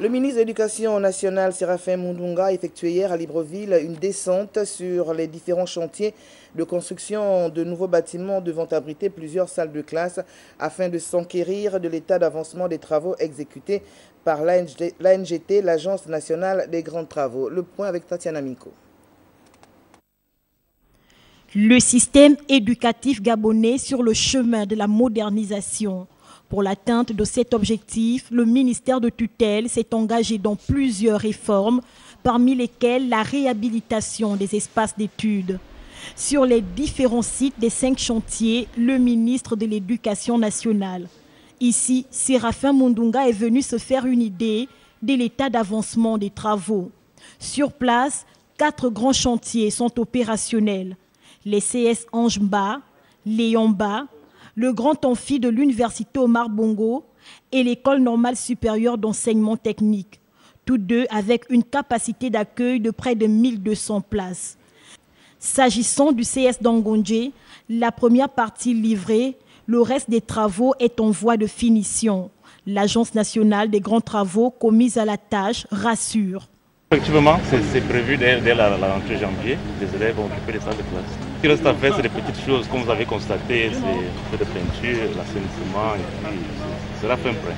Le ministre de l'Éducation nationale, Séraphin Mundunga, a effectué hier à Libreville une descente sur les différents chantiers de construction de nouveaux bâtiments devant abriter plusieurs salles de classe afin de s'enquérir de l'état d'avancement des travaux exécutés par l'ANGT, l'Agence nationale des grands travaux. Le point avec Tatiana Miko. Le système éducatif gabonais sur le chemin de la modernisation. Pour l'atteinte de cet objectif, le ministère de tutelle s'est engagé dans plusieurs réformes, parmi lesquelles la réhabilitation des espaces d'études. Sur les différents sites des 5 chantiers, le ministre de l'Éducation nationale. Ici, Séraphin Mundunga est venu se faire une idée de l'état d'avancement des travaux. Sur place, 4 grands chantiers sont opérationnels. Les CS Anjemba, Léomba, le grand amphi de l'université Omar Bongo et l'école normale supérieure d'enseignement technique, tous deux avec une capacité d'accueil de près de 1200 places. S'agissant du CS d'Angondje, la première partie livrée, le reste des travaux est en voie de finition. L'Agence nationale des grands travaux commise à la tâche rassure. Effectivement, c'est prévu dès la rentrée janvier. Les élèves vont occuper les salles de classe. Ce qui reste à faire, c'est des petites choses, comme vous avez constaté, c'est de peinture, l'assainissement, et puis ce sera fin prêt.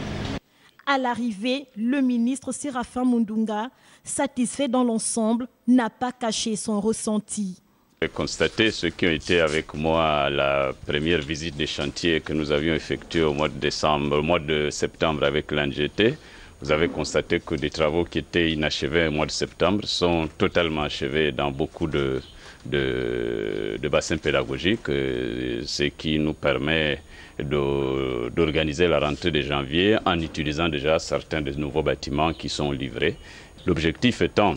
À l'arrivée, le ministre Séraphin Mundunga, satisfait dans l'ensemble, n'a pas caché son ressenti. J'ai constaté ceux qui ont été avec moi à la première visite des chantiers que nous avions effectuée au mois de septembre avec l'ANGT. Vous avez constaté que des travaux qui étaient inachevés au mois de septembre sont totalement achevés dans beaucoup de bassins pédagogiques, ce qui nous permet d'organiser la rentrée de janvier en utilisant déjà certains des nouveaux bâtiments qui sont livrés. L'objectif étant,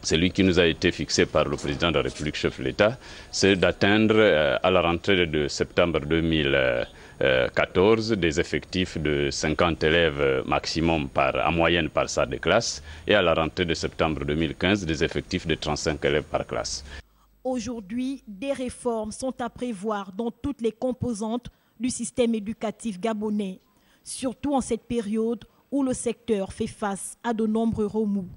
celui qui nous a été fixé par le président de la République, chef de l'État, c'est d'atteindre à la rentrée de septembre 2014 des effectifs de 50 élèves maximum en moyenne par salle de classe et à la rentrée de septembre 2015 des effectifs de 35 élèves par classe. Aujourd'hui, des réformes sont à prévoir dans toutes les composantes du système éducatif gabonais, surtout en cette période où le secteur fait face à de nombreux remous.